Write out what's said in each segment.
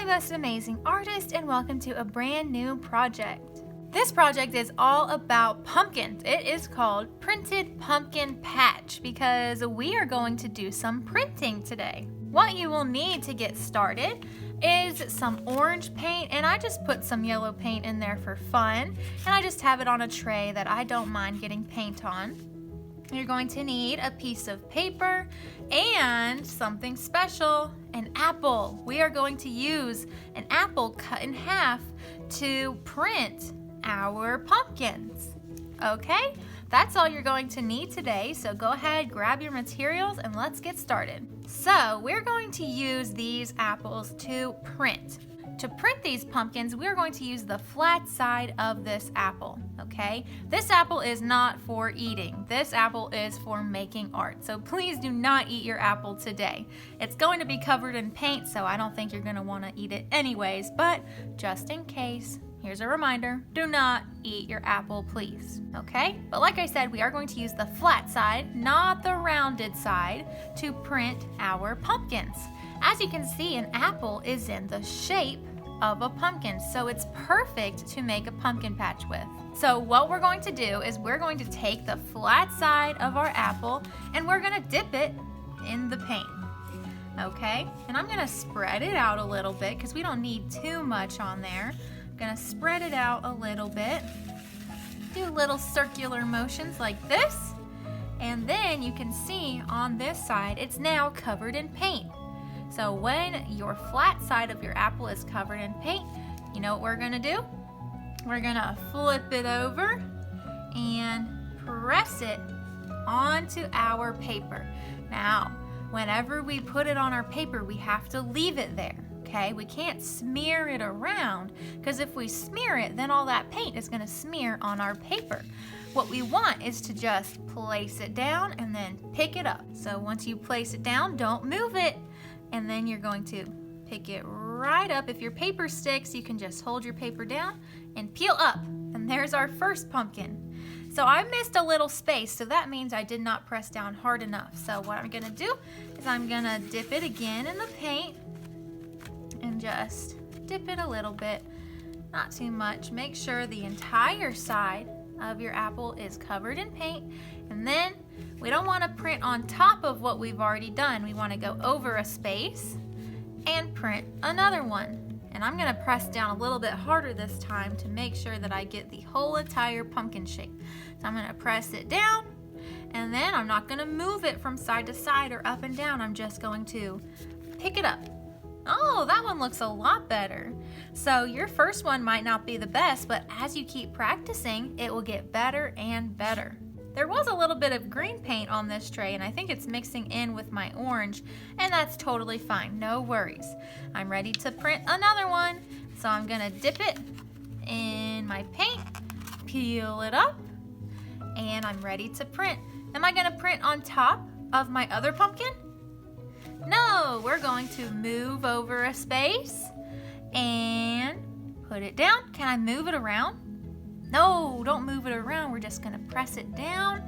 most amazing artist, and welcome to a brand new project. This project is all about pumpkins. It is called Printed Pumpkin Patch because we are going to do some printing today. What you will need to get started is some orange paint, and I just put some yellow paint in there for fun, and I just have it on a tray that I don't mind getting paint on. You're going to need a piece of paper and something special, an apple. We are going to use an apple cut in half to print our pumpkins. Okay, that's all you're going to need today, so go ahead, grab your materials, and let's get started. So we're going to use these apples to print. To print these pumpkins, we're going to use the flat side of this apple, okay? This apple is not for eating. This apple is for making art. So please do not eat your apple today. It's going to be covered in paint, so I don't think you're going to want to eat it anyways, but just in case, here's a reminder, do not eat your apple, please, okay? But like I said, we are going to use the flat side, not the rounded side, to print our pumpkins. As you can see, an apple is in the shape of a pumpkin, so it's perfect to make a pumpkin patch with. So what we're going to do is we're going to take the flat side of our apple and we're going to dip it in the paint. Okay, and I'm going to spread it out a little bit because we don't need too much on there. I'm going to spread it out a little bit, do little circular motions like this, and then you can see on this side it's now covered in paint. So when your flat side of your apple is covered in paint, you know what we're gonna do? We're gonna flip it over and press it onto our paper. Now, whenever we put it on our paper, we have to leave it there, okay? We can't smear it around, because if we smear it, then all that paint is gonna smear on our paper. What we want is to just place it down and then pick it up. So once you place it down, don't move it. And then you're going to pick it right up. If your paper sticks, you can just hold your paper down and peel up. And there's our first pumpkin. So I missed a little space, so that means I did not press down hard enough. So what I'm gonna do is I'm gonna dip it again in the paint and just dip it a little bit, not too much. Make sure the entire side of your apple is covered in paint, and then we don't want to print on top of what we've already done. We want to go over a space and print another one. And I'm going to press down a little bit harder this time to make sure that I get the whole entire pumpkin shape. So I'm going to press it down, and then I'm not going to move it from side to side or up and down. I'm just going to pick it up. Oh, that one looks a lot better. So your first one might not be the best, but as you keep practicing, it will get better and better. There was a little bit of green paint on this tray, and I think it's mixing in with my orange, and that's totally fine, no worries. I'm ready to print another one, so I'm gonna dip it in my paint, peel it up, and I'm ready to print. Am I gonna print on top of my other pumpkin? No, we're going to move over a space and put it down. Can I move it around? No, don't move it around. We're just gonna press it down.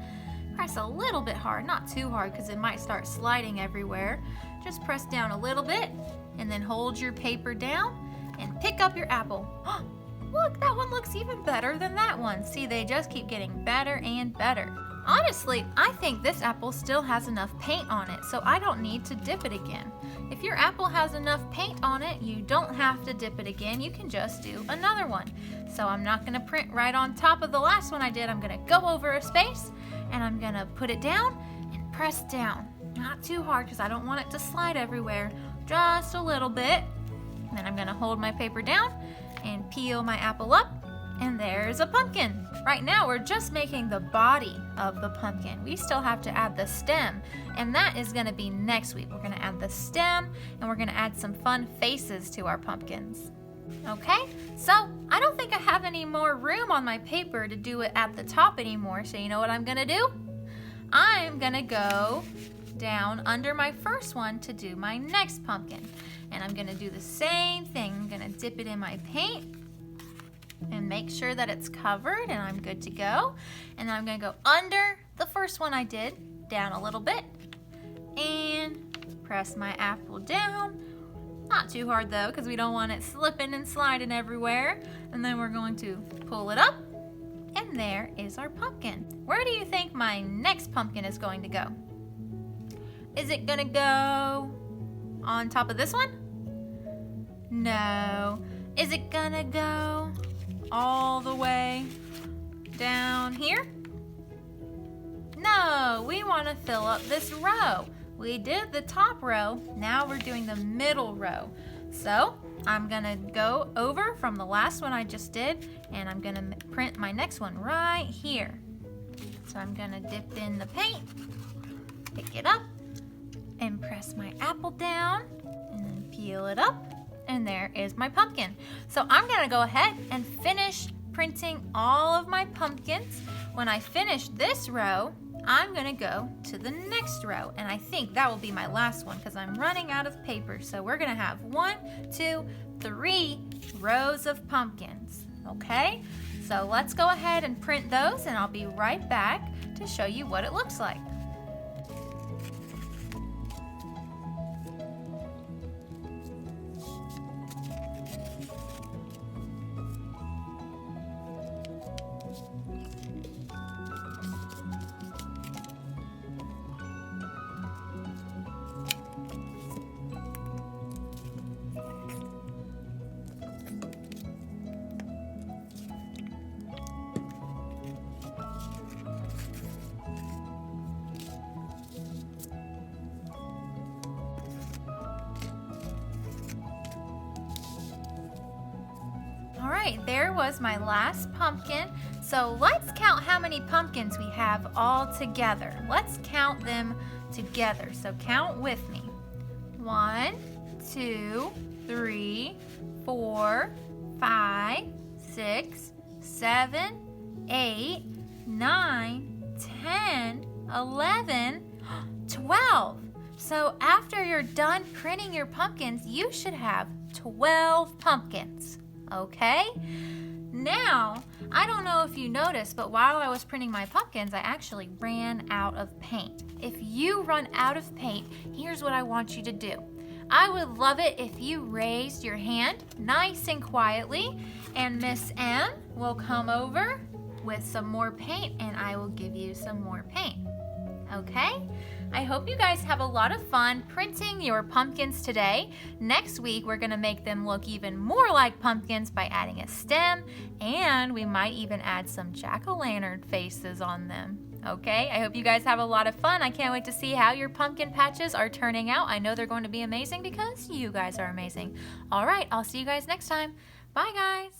Press a little bit hard, not too hard because it might start sliding everywhere. Just press down a little bit and then hold your paper down and pick up your apple. Look, that one looks even better than that one. See, they just keep getting better and better. Honestly, I think this apple still has enough paint on it, so I don't need to dip it again. If your apple has enough paint on it, you don't have to dip it again. You can just do another one. So I'm not going to print right on top of the last one I did. I'm going to go over a space, and I'm going to put it down and press down. Not too hard because I don't want it to slide everywhere. Just a little bit. And then I'm going to hold my paper down and peel my apple up. And there's a pumpkin. Right now we're just making the body of the pumpkin. We still have to add the stem, and that is gonna be next week. We're gonna add the stem, and we're gonna add some fun faces to our pumpkins. Okay, so I don't think I have any more room on my paper to do it at the top anymore, so you know what I'm gonna do? I'm gonna go down under my first one to do my next pumpkin. And I'm gonna do the same thing. I'm gonna dip it in my paint and make sure that it's covered, and I'm good to go. And then I'm gonna go under the first one I did, down a little bit, and press my apple down, Not too hard though, because we don't want it slipping and sliding everywhere. And then we're going to pull it up, and there is our pumpkin. Where do you think my next pumpkin is going to go? Is it gonna go on top of this one? No. Is it gonna go all the way down here? No, we want to fill up this row. We did the top row, now we're doing the middle row. So I'm gonna go over from the last one I just did, and I'm gonna print my next one right here. So I'm gonna dip in the paint, pick it up, and press my apple down, and then peel it up, and there is my pumpkin. So I'm gonna go ahead and finish printing all of my pumpkins. When I finish this row, I'm gonna go to the next row, and I think that will be my last one because I'm running out of paper. So we're gonna have 1, 2, 3 rows of pumpkins, okay? So let's go ahead and print those, and I'll be right back to show you what it looks like. All right, there was my last pumpkin. So let's count how many pumpkins we have all together. Let's count them together. So count with me. 1, 2, 3, 4, 5, 6, 7, 8, 9, 10, 11, 12. So after you're done printing your pumpkins, you should have 12 pumpkins. Okay? Now, I don't know if you noticed, but while I was printing my pumpkins, I actually ran out of paint. If you run out of paint, here's what I want you to do. I would love it if you raised your hand nice and quietly, and Miss M will come over with some more paint, and I will give you some more paint. Okay? I hope you guys have a lot of fun printing your pumpkins today. Next week, we're gonna make them look even more like pumpkins by adding a stem, and we might even add some jack-o'-lantern faces on them. Okay, I hope you guys have a lot of fun. I can't wait to see how your pumpkin patches are turning out. I know they're going to be amazing because you guys are amazing. All right, I'll see you guys next time. Bye, guys.